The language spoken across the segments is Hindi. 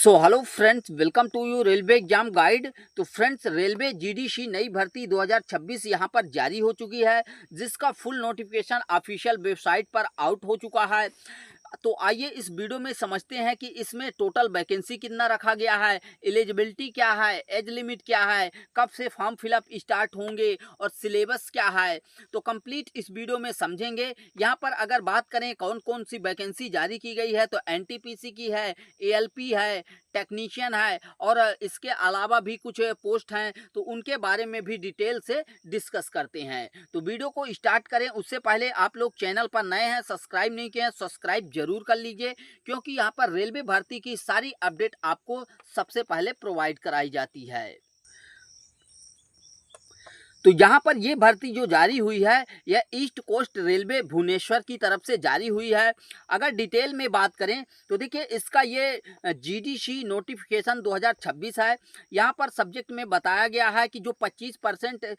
So hello friends, welcome to you railway exam guide. तो फ्रेंड्स, रेलवे जीडीसी नई भर्ती 2026 यहाँ पर जारी हो चुकी है, जिसका फुल नोटिफिकेशन ऑफिशियल वेबसाइट पर आउट हो चुका है। तो आइए इस वीडियो में समझते हैं कि इसमें टोटल वैकेंसी कितना रखा गया है, एलिजिबिलिटी क्या है, एज लिमिट क्या है, कब से फॉर्म फिलअप स्टार्ट होंगे और सिलेबस क्या है। तो कंप्लीट इस वीडियो में समझेंगे। यहाँ पर अगर बात करें कौन कौन सी वैकेंसी जारी की गई है, तो एनटीपीसी की है, एएलपी है, टेक्नीशियन है और इसके अलावा भी कुछ पोस्ट हैं, तो उनके बारे में भी डिटेल से डिस्कस करते हैं। तो वीडियो को स्टार्ट करें उससे पहले आप लोग चैनल पर नए हैं, सब्सक्राइब नहीं किए हैं, सब्सक्राइब जरूर कर लीजिए, क्योंकि यहाँ पर रेलवे भर्ती की सारी अपडेट आपको सबसे पहले प्रोवाइड कराई जाती है। तो यहाँ पर ये भर्ती जो जारी हुई है, यह ईस्ट कोस्ट रेलवे भुवनेश्वर की तरफ से जारी हुई है। अगर डिटेल में बात करें तो देखिए, इसका ये जीडीसी नोटिफिकेशन 2026 है। यहाँ पर सब्जेक्ट में बताया गया है कि जो 25%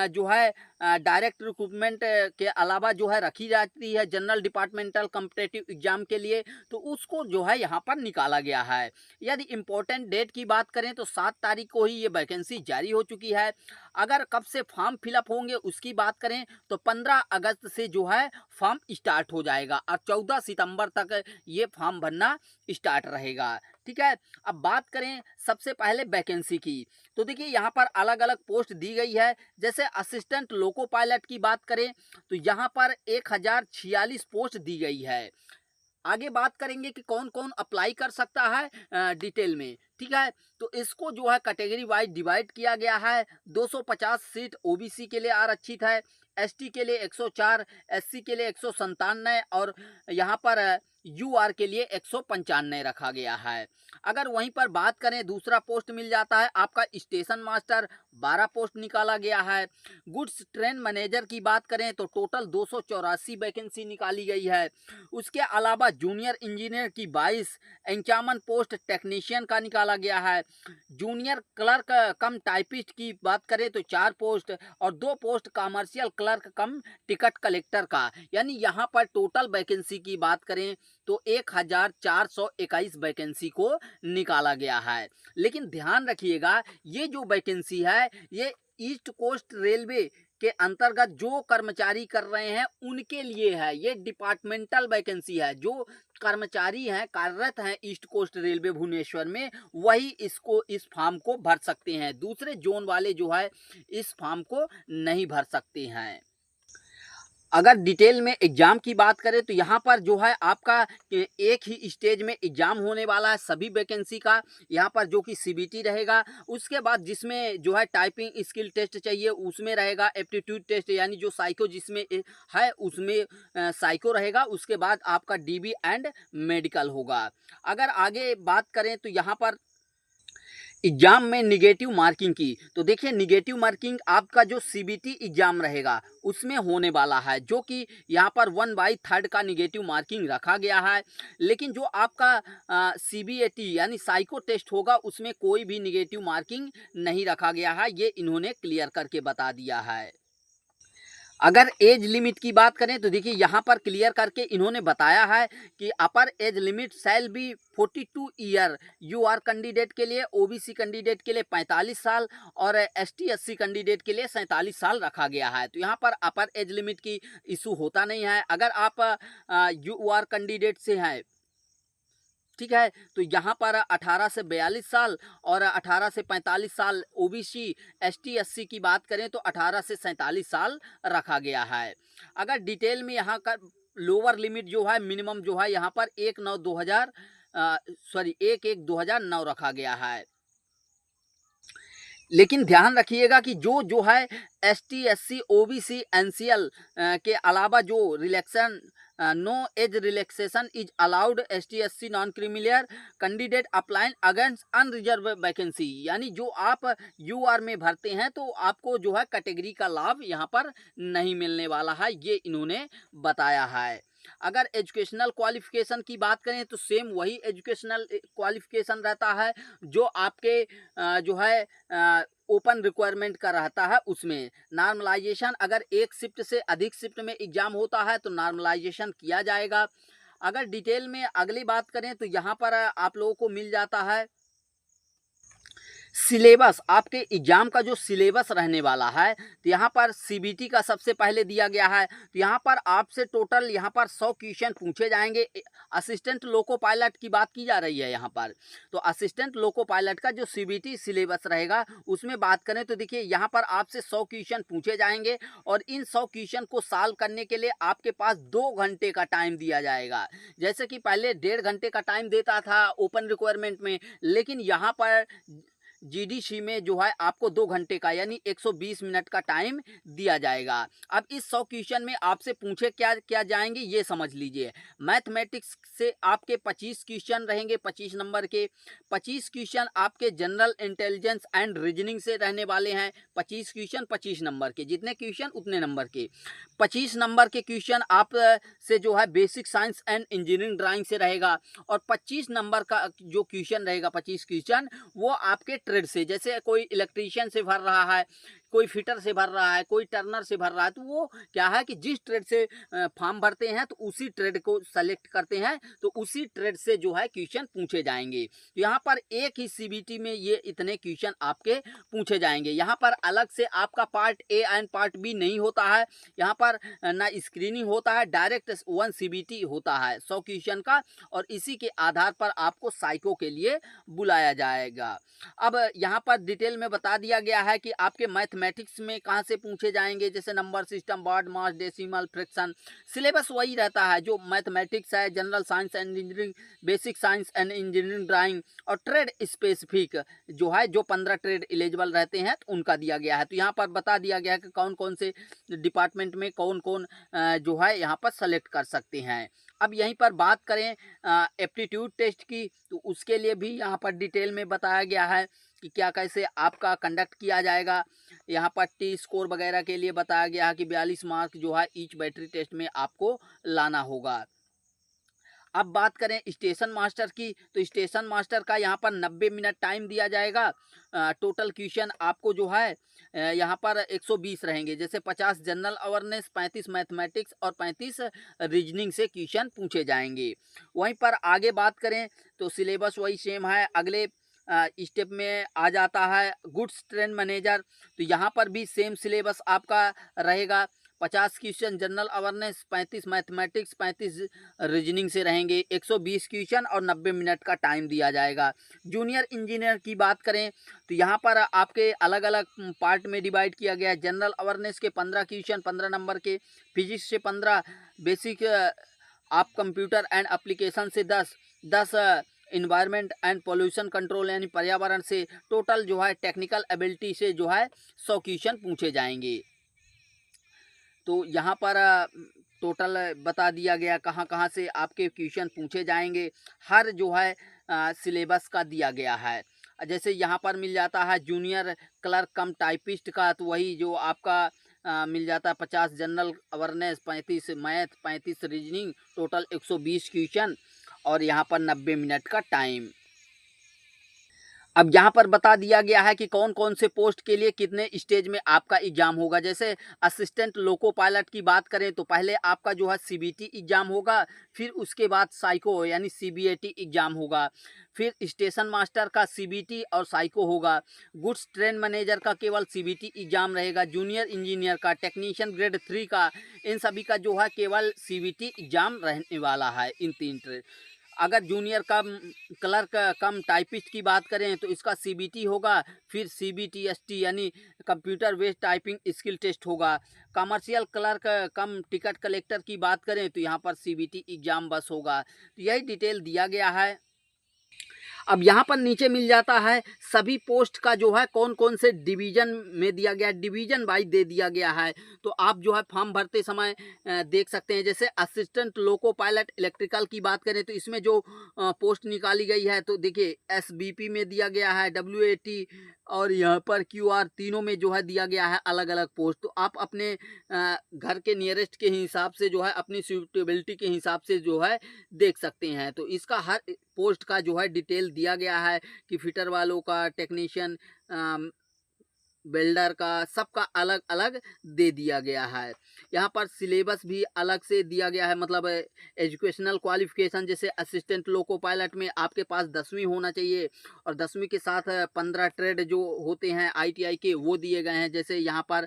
जो है डायरेक्ट रिक्रूटमेंट के अलावा जो है रखी जाती है जनरल डिपार्टमेंटल कॉम्पिटिटिव एग्जाम के लिए, तो उसको जो है यहाँ पर निकाला गया है। यदि इम्पोर्टेंट डेट की बात करें तो 7 तारीख को ही ये वैकेंसी जारी हो चुकी है। अगर कब से फॉर्म फिलअप होंगे उसकी बात करें तो 15 अगस्त से जो है फॉर्म स्टार्ट हो जाएगा और 14 सितंबर तक ये फॉर्म भरना स्टार्ट रहेगा। ठीक है, अब बात करें सबसे पहले वैकेंसी की, तो देखिए यहाँ पर अलग अलग पोस्ट दी गई है। जैसे असिस्टेंट लोको पायलट की बात करें तो यहाँ पर 1046 पोस्ट दी गई है। आगे बात करेंगे कि कौन कौन अप्लाई कर सकता है डिटेल में। ठीक है, तो इसको जो है कैटेगरी वाइज डिवाइड किया गया है। 250 सीट ओबीसी के लिए आरक्षित है, एसटी के लिए 104, एससी के लिए 197 और यहाँ पर यूआर के लिए 195 रखा गया है। अगर वहीं पर बात करें दूसरा पोस्ट मिल जाता है आपका स्टेशन मास्टर, 12 पोस्ट निकाला गया है। गुड्स ट्रेन मैनेजर की बात करें तो टोटल 284 वैकेंसी निकाली गई है। उसके अलावा जूनियर इंजीनियर की 22, 51 पोस्ट टेक्नीशियन का निकाला गया है। जूनियर क्लर्क कम टाइपिस्ट की बात करें तो 4 पोस्ट और 2 post commercial clerk cum ticket collector का, यानी यहाँ पर टोटल वैकेंसी की बात करें तो 1421 वैकेंसी को निकाला गया है। लेकिन ध्यान रखिएगा, ये जो वैकेंसी है ये ईस्ट कोस्ट रेलवे के अंतर्गत जो कर्मचारी कर रहे हैं उनके लिए है। ये डिपार्टमेंटल वैकेंसी है। जो कर्मचारी हैं, कार्यरत हैं ईस्ट कोस्ट रेलवे भुवनेश्वर में, वही इसको इस फॉर्म को भर सकते हैं। दूसरे जोन वाले जो है इस फॉर्म को नहीं भर सकते हैं। अगर डिटेल में एग्जाम की बात करें तो यहाँ पर जो है आपका एक ही स्टेज में एग्जाम होने वाला है सभी वैकेंसी का। यहाँ पर जो कि सीबीटी रहेगा, उसके बाद जिसमें जो है टाइपिंग स्किल टेस्ट चाहिए उसमें रहेगा, एप्टीट्यूड टेस्ट यानी जो साइको जिसमें है उसमें साइको रहेगा। उसके बाद आपका डीबी एंड मेडिकल होगा। अगर आगे बात करें तो यहाँ पर एग्जाम में निगेटिव मार्किंग की, तो देखिए निगेटिव मार्किंग आपका जो सीबीटी एग्जाम रहेगा उसमें होने वाला है, जो कि यहाँ पर 1/3 का निगेटिव मार्किंग रखा गया है। लेकिन जो आपका सीबीएटी यानी साइको टेस्ट होगा उसमें कोई भी निगेटिव मार्किंग नहीं रखा गया है, ये इन्होंने क्लियर करके बता दिया है। अगर एज लिमिट की बात करें तो देखिए यहाँ पर क्लियर करके इन्होंने बताया है कि upper age limit shall be 42 year UR candidate के लिए, ओबीसी कैंडिडेट के लिए 45 साल और एसटी एससी कैंडिडेट के लिए 47 साल रखा गया है। तो यहाँ पर अपर एज लिमिट की इशू होता नहीं है। अगर आप यूआर कैंडिडेट से हैं, ठीक है, तो यहाँ पर 18 से 42 साल और 18 से 45 साल ओबीसी, एसटी एससी की बात करें तो 18 से 47 साल रखा गया है। अगर डिटेल में यहाँ का लोअर लिमिट जो है मिनिमम जो है यहाँ पर 1/1/2009 रखा गया है। लेकिन ध्यान रखिएगा कि जो है एसटी एससी ओबीसी एनसीएल के अलावा जो relaxation no age relaxation is allowed ST SC non creamy layer candidate applying against unreserve vacancy, यानी जो आप यूआर में भरते हैं तो आपको जो है कैटेगरी का लाभ यहाँ पर नहीं मिलने वाला है, ये इन्होंने बताया है। अगर एजुकेशनल क्वालिफिकेशन की बात करें तो सेम वही एजुकेशनल क्वालिफिकेशन रहता है जो आपके जो है ओपन रिक्वायरमेंट का रहता है। उसमें नॉर्मलाइजेशन, अगर एक शिफ्ट से अधिक शिफ्ट में एग्जाम होता है तो नॉर्मलाइजेशन किया जाएगा। अगर डिटेल में अगली बात करें तो यहाँ पर आप लोगों को मिल जाता है सिलेबस। आपके एग्जाम का जो सिलेबस रहने वाला है, तो यहाँ पर सीबीटी का सबसे पहले दिया गया है। तो यहाँ पर आपसे टोटल यहाँ पर 100 क्वेश्चन पूछे जाएंगे। असिस्टेंट लोको पायलट की बात की जा रही है यहाँ पर। तो असिस्टेंट लोको पायलट का जो सीबीटी सिलेबस रहेगा उसमें बात करें तो देखिए यहाँ पर आपसे 100 क्वेश्चन पूछे जाएंगे और इन 100 क्वेश्चन को सॉल्व करने के लिए आपके पास 2 घंटे का टाइम दिया जाएगा। जैसे कि पहले 1.5 घंटे का टाइम देता था ओपन रिक्वायरमेंट में, लेकिन यहाँ पर जीडीसी में जो है आपको 2 घंटे का यानी 120 मिनट का टाइम दिया जाएगा। अब इस 100 क्वेश्चन में आपसे पूछे क्या क्या जाएंगे ये समझ लीजिए। मैथमेटिक्स से आपके 25 क्वेश्चन रहेंगे 25 नंबर के। 25 क्वेश्चन आपके जनरल इंटेलिजेंस एंड रीजनिंग से रहने वाले हैं। 25 क्वेश्चन 25 नंबर के, जितने क्वेश्चन उतने नंबर के। 25 नंबर के क्वेश्चन आप से जो है basic science and engineering drawing से रहेगा। और 25 नंबर का जो क्वेश्चन रहेगा 25 क्वेश्चन वो आपके ट्रेड से, जैसे कोई इलेक्ट्रीशियन से भर रहा है, कोई फिटर से भर रहा है, कोई टर्नर से भर रहा है, तो वो क्या है कि जिस ट्रेड से फॉर्म भरते हैं तो उसी ट्रेड को सेलेक्ट करते हैं, तो उसी ट्रेड से जो है क्वेश्चन पूछे जाएंगे। तो यहाँ पर एक ही सीबीटी में ये इतने क्वेश्चन आपके पूछे जाएंगे। यहाँ पर अलग से आपका part A and part B नहीं होता है। यहाँ पर ना स्क्रीनिंग होता है, डायरेक्ट 1 सीबीटी होता है 100 क्वेश्चन का, और इसी के आधार पर आपको साइको के लिए बुलाया जाएगा। अब यहाँ पर डिटेल में बता दिया गया है कि आपके मैथमेटिक्स में कहाँ से पूछे जाएंगे, जैसे नंबर सिस्टम, वर्ड, मास, डेसिमल, फ्रैक्शन। सिलेबस वही रहता है जो मैथमेटिक्स है, general science and engineering, basic science and engineering drawing, और ट्रेड स्पेसिफिक जो है जो 15 ट्रेड एलिजिबल रहते हैं तो उनका दिया गया है। तो यहाँ पर बता दिया गया है कि कौन कौन से डिपार्टमेंट में कौन कौन जो है यहाँ पर सेलेक्ट कर सकते हैं। अब यहीं पर बात करें एप्टीट्यूड टेस्ट की, तो उसके लिए भी यहाँ पर डिटेल में बताया गया है कि क्या कैसे आपका कंडक्ट किया जाएगा। यहाँ पर टी स्कोर वगैरह के लिए बताया गया है कि 42 मार्क जो है ईच बैटरी टेस्ट में आपको लाना होगा। अब बात करें स्टेशन मास्टर की, तो स्टेशन मास्टर का यहाँ पर 90 मिनट टाइम दिया जाएगा। टोटल क्वेश्चन आपको जो है यहाँ पर 120 रहेंगे, जैसे 50 जनरल अवेयरनेस, 35 मैथमेटिक्स और 35 रीजनिंग से क्वेश्चन पूछे जाएंगे। वहीं पर आगे बात करें तो सिलेबस वही सेम है। अगले स्टेप में आ जाता है गुड्स ट्रेन मैनेजर, तो यहाँ पर भी सेम सिलेबस आपका रहेगा। 50 question general awareness, 35 mathematics, 35 reasoning से रहेंगे, 120 क्वेश्चन और 90 मिनट का टाइम दिया जाएगा। जूनियर इंजीनियर की बात करें तो यहाँ पर आपके अलग अलग पार्ट में डिवाइड किया गया है। जनरल अवेयरनेस के 15 क्वेश्चन 15 नंबर के, फिजिक्स से 15, बेसिक आप कंप्यूटर एंड एप्लीकेशन से 10 इन्वायरमेंट एंड पोल्यूशन कंट्रोल यानी पर्यावरण से, टोटल जो है टेक्निकल एबिलिटी से जो है 100 क्वेश्चन पूछे जाएंगे। तो यहाँ पर टोटल बता दिया गया कहाँ कहाँ से आपके क्वेश्चन पूछे जाएंगे, हर जो है सिलेबस का दिया गया है। जैसे यहाँ पर मिल जाता है जूनियर क्लर्क कम टाइपिस्ट का, तो वही जो आपका मिल जाता है 50 general awareness, 35 math, 35 reasoning, total 120 question और यहाँ पर 90 मिनट का टाइम। अब यहाँ पर बता दिया गया है कि कौन कौन से पोस्ट के लिए कितने स्टेज में आपका एग्जाम होगा। जैसे असिस्टेंट लोको पायलट की बात करें तो पहले आपका जो है सीबीटी एग्जाम होगा, फिर उसके बाद साइको यानी सीबीएटी एग्जाम होगा, फिर स्टेशन मास्टर का सीबीटी और साइको होगा, गुड्स ट्रेन मैनेजर का केवल सीबीटी एग्जाम रहेगा, जूनियर इंजीनियर का, टेक्नीशियन ग्रेड 3 का, इन सभी का जो है केवल सीबीटी एग्जाम रहने वाला है इन 3 ट्रेड। अगर जूनियर कम क्लर्क कम टाइपिस्ट की बात करें तो इसका सीबीटी होगा, फिर सीबीटीएसटी यानी computer based typing skill test होगा। Commercial clerk cum ticket collector की बात करें तो यहाँ पर सीबीटी एग्जाम बस होगा। तो यही डिटेल दिया गया है। अब यहाँ पर नीचे मिल जाता है सभी पोस्ट का जो है कौन कौन से डिवीज़न में दिया गया, डिवीज़न वाइज दे दिया गया है। तो आप जो है फॉर्म भरते समय देख सकते हैं। जैसे असिस्टेंट लोको पायलट इलेक्ट्रिकल की बात करें तो इसमें जो पोस्ट निकाली गई है तो देखिए एसबीपी में दिया गया है, डब्ल्यूएटी और यहाँ पर क्यूआर, तीनों में जो है दिया गया है अलग अलग पोस्ट। तो आप अपने घर के नियरेस्ट के हिसाब से जो है अपनी सूटेबिलिटी के हिसाब से जो है देख सकते हैं। तो इसका हर पोस्ट का जो है डिटेल दिया गया है कि फिटर वालों का, टेक्नीशियन, वेल्डर का, सबका अलग अलग दे दिया गया है। यहाँ पर सिलेबस भी अलग से दिया गया है, मतलब एजुकेशनल क्वालिफिकेशन जैसे असिस्टेंट लोको पायलट में आपके पास 10वीं होना चाहिए और 10वीं के साथ 15 ट्रेड जो होते हैं ITI के वो दिए गए हैं। जैसे यहाँ पर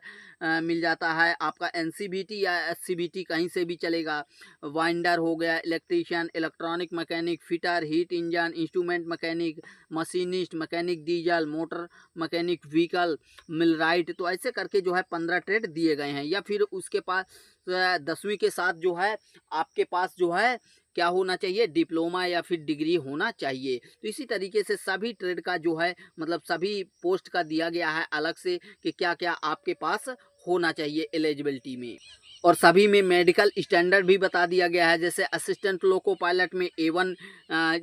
मिल जाता है आपका NCVT या SCVT कहीं से भी चलेगा। वाइंडर हो गया, electrician, electronic mechanic, fitter, heat engine, instrument mechanic, machinist, mechanic diesel, motor mechanic, vehicle, millwright. तो ऐसे करके जो है 15 ट्रेड दिए गए हैं। या फिर उसके पास 10वीं के साथ जो है आपके पास जो है क्या होना चाहिए, डिप्लोमा या फिर डिग्री होना चाहिए। तो इसी तरीके से सभी ट्रेड का जो है मतलब सभी पोस्ट का दिया गया है अलग से कि क्या क्या आपके पास होना चाहिए एलिजिबिलिटी में। और सभी में मेडिकल स्टैंडर्ड भी बता दिया गया है। जैसे असिस्टेंट लोको पायलट में A1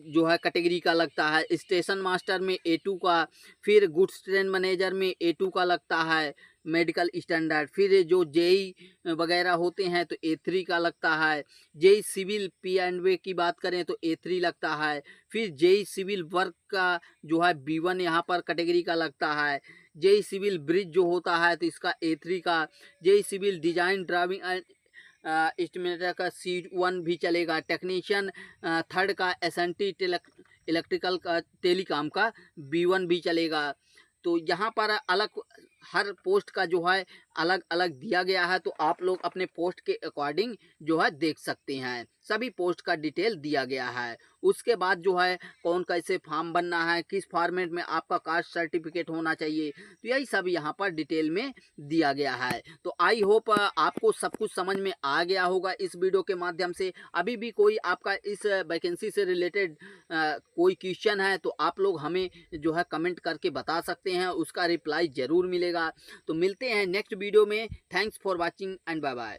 जो है कैटेगरी का लगता है, स्टेशन मास्टर में A2 का, फिर गुड्स ट्रेन मैनेजर में A2 का लगता है मेडिकल स्टैंडर्ड। फिर जो JEE वगैरह होते हैं तो A3 का लगता है। JEE सिविल P&W की बात करें तो A3 लगता है। फिर JEE सिविल वर्क का जो है B1 यहाँ पर कैटेगरी का लगता है। JEE सिविल ब्रिज जो होता है तो इसका A3 का। JEE civil design driving estimator का C1 भी चलेगा। टेक्नीशियन थर्ड का SNT इलेक्ट्रिकल का टेलीकॉम का B1 भी चलेगा। तो यहाँ पर अलग हर पोस्ट का जो है अलग अलग दिया गया है। तो आप लोग अपने पोस्ट के अकॉर्डिंग जो है देख सकते हैं। सभी पोस्ट का डिटेल दिया गया है। उसके बाद जो है कौन कैसे फॉर्म बनना है, किस फॉर्मेट में आपका कास्ट सर्टिफिकेट होना चाहिए, तो यही सब यहाँ पर डिटेल में दिया गया है। तो आई होप आपको सब कुछ समझ में आ गया होगा इस वीडियो के माध्यम से। अभी भी कोई आपका इस वैकेंसी से रिलेटेड कोई क्वेश्चन है तो आप लोग हमें जो है कमेंट करके बता सकते हैं, उसका रिप्लाई ज़रूर मिलेगा। तो मिलते हैं नेक्स्ट वीडियो में। Thanks for watching and bye bye.